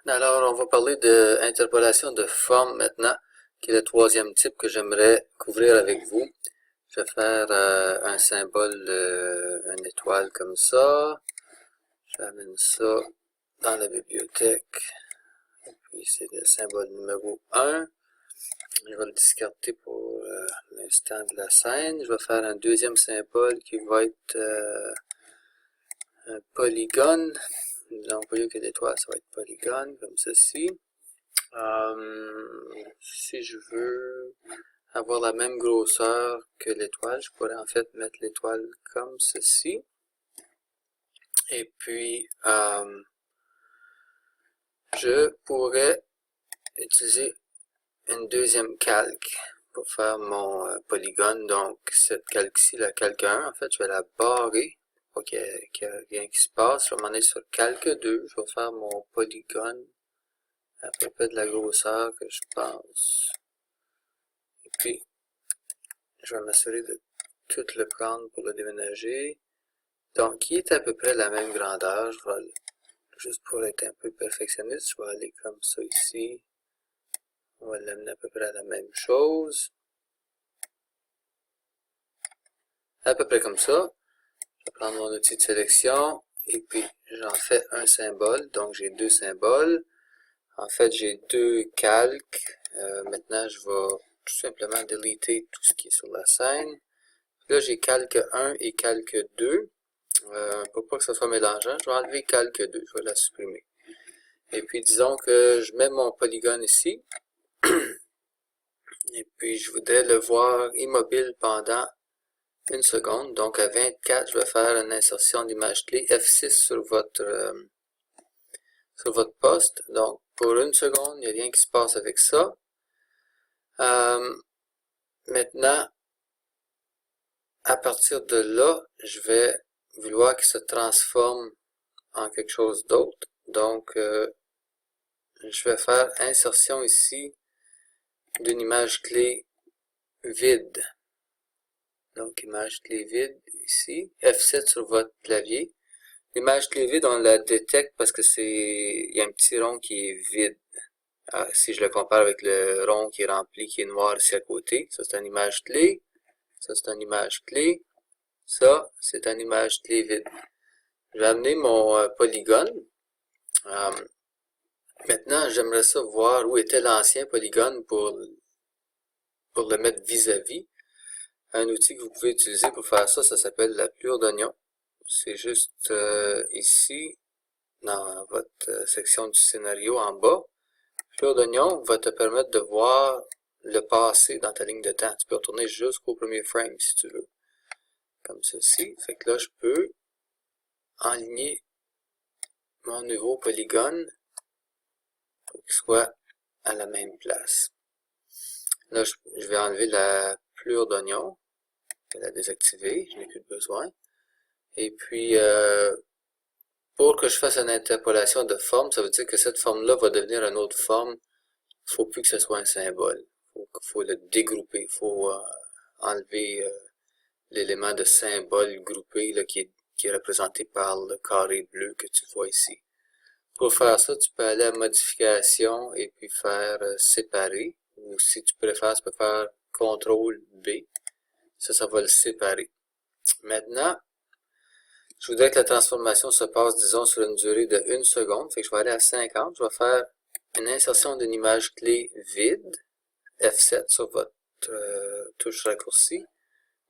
Alors, on va parler d'interpolation de forme maintenant, qui est le troisième type que j'aimerais couvrir avec vous. Je vais faire un symbole, une étoile comme ça. J'amène ça dans la bibliothèque. Et puis, c'est le symbole numéro 1. Je vais le discarter pour l'instant de la scène. Je vais faire un deuxième symbole qui va être un polygone. Donc, au lieu que l'étoile, ça va être polygone, comme ceci. Si je veux avoir la même grosseur que l'étoile, je pourrais en fait mettre l'étoile comme ceci. Et puis, je pourrais utiliser une deuxième calque pour faire mon polygone. Donc, cette calque-ci, la calque 1, en fait, je vais la barrer pour qu'il n'y ait rien qui se passe. Je vais m'en aller sur calque 2. Je vais faire mon polygone à peu près de la grosseur que je pense. Et puis, je vais m'assurer de tout le prendre pour le déménager. Donc, qui est à peu près la même grandeur. Je vais, juste pour être un peu perfectionniste, je vais aller comme ça ici. On va l'amener à peu près à la même chose. À peu près comme ça. Je vais prendre mon outil de sélection et puis j'en fais un symbole. Donc, j'ai deux symboles. En fait, j'ai deux calques. Maintenant, je vais tout simplement déliter tout ce qui est sur la scène. Là, j'ai calque 1 et calque 2. Pour pas que ça soit mélangeant, je vais enlever calque 2. Je vais la supprimer. Et puis, disons que je mets mon polygone ici. Et puis, je voudrais le voir immobile pendant une seconde. Donc, à 24, je vais faire une insertion d'image clé F6 sur votre poste. Donc, pour une seconde, il n'y a rien qui se passe avec ça. Maintenant, à partir de là, je vais vouloir qu'il se transforme en quelque chose d'autre. Donc, je vais faire insertion ici d'une image clé vide. Donc, image clé vide ici. F7 sur votre clavier. L'image clé vide, on la détecte parce que il y a un petit rond qui est vide. Si je le compare avec le rond qui est rempli, qui est noir ici à côté, ça c'est une image clé. Ça c'est une image clé. Ça, c'est une image clé vide. Je vais amener mon polygone. Maintenant, j'aimerais ça voir où était l'ancien polygone pour le mettre vis-à-vis. Un outil que vous pouvez utiliser pour faire ça, ça s'appelle la plure d'oignon. C'est juste ici, dans votre section du scénario en bas. Plure d'oignon va te permettre de voir le passé dans ta ligne de temps. Tu peux retourner jusqu'au premier frame si tu veux. Comme ceci. Fait que là, je peux enligner mon nouveau polygone pour qu'il soit à la même place. Là, je vais enlever la plure d'oignon. Je vais la désactiver. Je n'ai plus besoin. Et puis, pour que je fasse une interpolation de forme, ça veut dire que cette forme-là va devenir une autre forme. Il ne faut plus que ce soit un symbole. Il faut le dégrouper. Il faut enlever l'élément de symbole groupé là, qui est représenté par le carré bleu que tu vois ici. Pour faire ça, tu peux aller à modification et puis faire séparer. Ou si tu préfères, tu peux faire CTRL B. Ça va le séparer. Maintenant, je voudrais que la transformation se passe, disons, sur une durée de 1 seconde. Fait que je vais aller à 50. Je vais faire une insertion d'une image clé vide. F7 sur votre touche raccourci.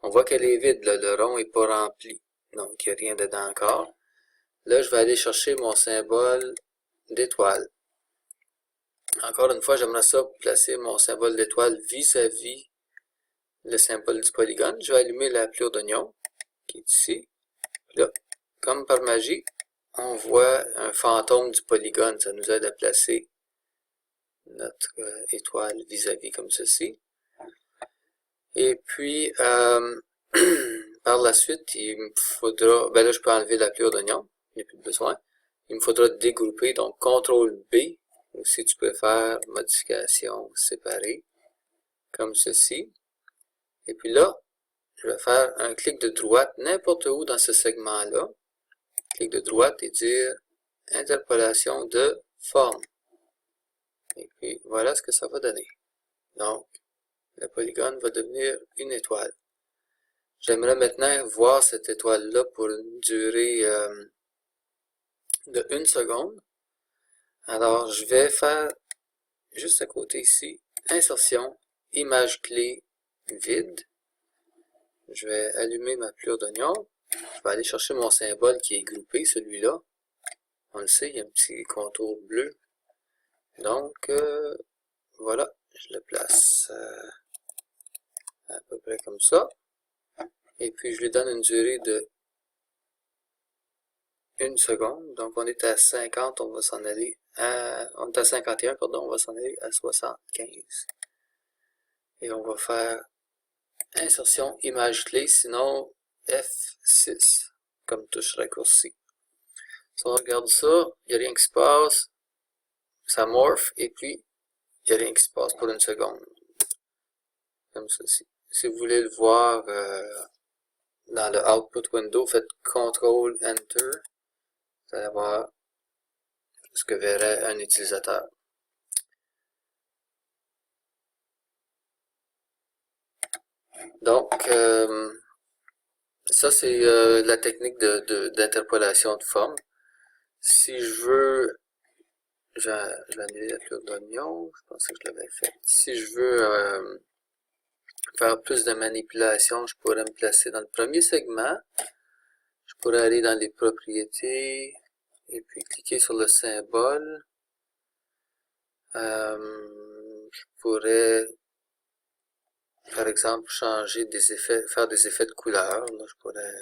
On voit qu'elle est vide, là, le rond n'est pas rempli. Donc, il n'y a rien dedans encore. Là, je vais aller chercher mon symbole d'étoile. Encore une fois, j'aimerais ça placer mon symbole d'étoile vis-à-vis le symbole du polygone. Je vais allumer la plure d'oignon, qui est ici. Là, comme par magie, on voit un fantôme du polygone. Ça nous aide à placer notre étoile vis-à-vis comme ceci. Et puis, par la suite, il me faudra, ben là, je peux enlever la plure d'oignon, il n'y a plus de besoin. Il me faudra dégrouper, donc CTRL B, ou si tu peux faire modification séparée, comme ceci. Et puis là, je vais faire un clic de droite n'importe où dans ce segment-là. Clic de droite et dire interpolation de forme. Et puis, voilà ce que ça va donner. Donc, le polygone va devenir une étoile. J'aimerais maintenant voir cette étoile-là pour une durée de 1 seconde. Alors, je vais faire juste à côté ici, insertion, image clé vide. Je vais allumer ma plure d'oignon. Je vais aller chercher mon symbole qui est groupé, celui-là. On le sait, il y a un petit contour bleu. Donc, voilà, je le place à peu près comme ça. Et puis, je lui donne une durée de 1 seconde. Donc, on est à 50, on va s'en aller à... On est à 51, pardon, on va s'en aller à 75. Et on va faire insertion, image clé, sinon F6, comme touche raccourci. Si on regarde ça, il n'y a rien qui se passe. Ça morphe, et puis, il n'y a rien qui se passe pour 1 seconde. Comme ceci. Si vous voulez le voir dans le output window, faites CTRL Enter. Vous allez voir ce que verrait un utilisateur. Donc, ça c'est la technique d'interpolation de forme. Si je veux, je vais annuler la plure d'oignon, je pensais que je l'avais fait. Si je veux faire plus de manipulation, je pourrais me placer dans le premier segment. Je pourrais aller dans les propriétés et puis cliquer sur le symbole. Je pourrais, par exemple, changer des effets, faire des effets de couleur. Là, je pourrais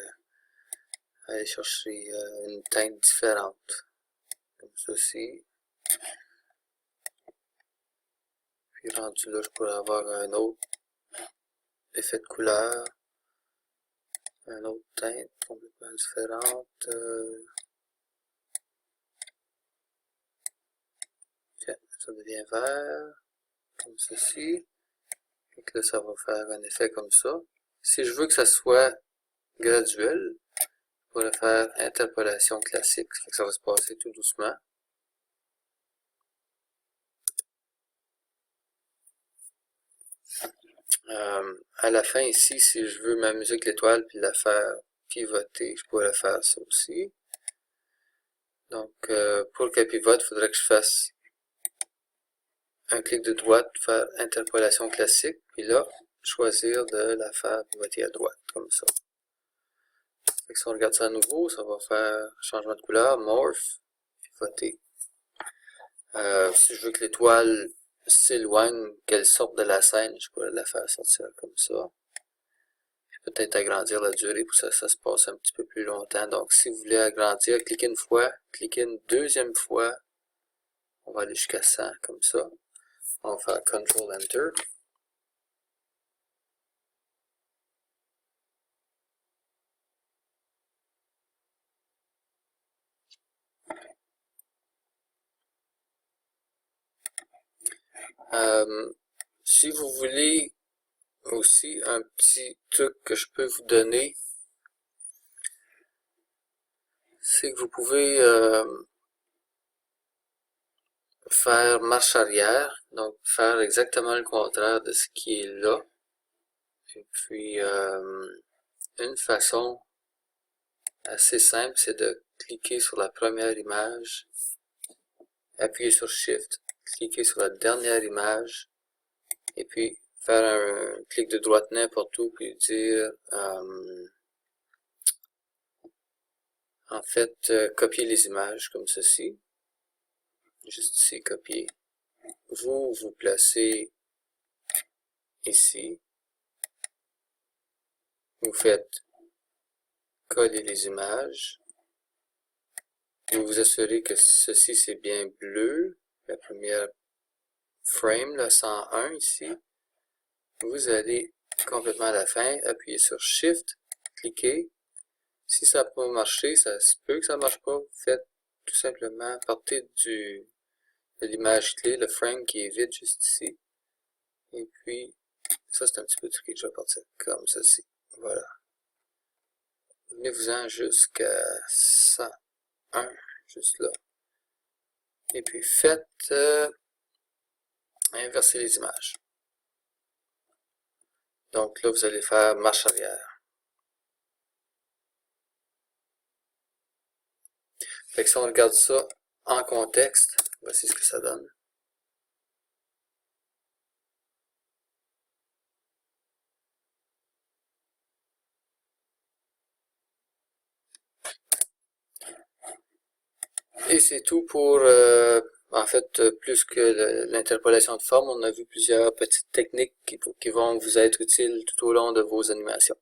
aller chercher une teinte différente, comme ceci. Puis rendu là, je pourrais avoir un autre effet de couleur, une autre teinte complètement différente. Ça devient vert, comme ceci. Et que là, ça va faire un effet comme ça. Si je veux que ça soit graduel, je pourrais faire interpolation classique. Ça va se passer tout doucement. À la fin ici, si je veux m'amuser avec l'étoile puis la faire pivoter, je pourrais faire ça aussi. Donc, pour qu'elle pivote, il faudrait que je fasse un clic de droite, faire interpolation classique, puis là, choisir de la faire pivoter à droite, comme ça. Fait que si on regarde ça à nouveau, ça va faire changement de couleur, morph, pivoter. Si je veux que l'étoile s'éloigne, qu'elle sorte de la scène, je pourrais la faire sortir comme ça. Peut-être agrandir la durée pour que ça se passe un petit peu plus longtemps. Donc, si vous voulez agrandir, cliquez une fois, cliquez une deuxième fois. On va aller jusqu'à 100, comme ça. On va faire CTRL Enter. Si vous voulez aussi un petit truc que je peux vous donner, c'est que vous pouvez faire marche arrière, donc faire exactement le contraire de ce qui est là. Et puis, une façon assez simple, c'est de cliquer sur la première image, appuyer sur Shift, cliquer sur la dernière image, et puis faire un clic de droite n'importe où, puis dire, en fait, copier les images comme ceci. Juste ici, copier. Vous vous placez ici. Vous faites coller les images. Vous vous assurez que ceci c'est bien bleu. La première frame, le 101 ici. Vous allez complètement à la fin, appuyez sur Shift, cliquez. Si ça n'a pas marché, ça se peut que ça ne marche pas. Faites tout simplement, partez de l'image clé, le frame qui est vide juste ici. Et puis, ça c'est un petit peu tricky, je vais partir comme ceci. Voilà. Venez-vous-en jusqu'à 101, juste là. Et puis faites Inverser les images. Donc là, vous allez faire marche arrière. Fait que si on regarde ça en contexte, voici ce que ça donne. Et c'est tout pour, en fait, plus que l'interpolation de forme, on a vu plusieurs petites techniques qui vont vous être utiles tout au long de vos animations.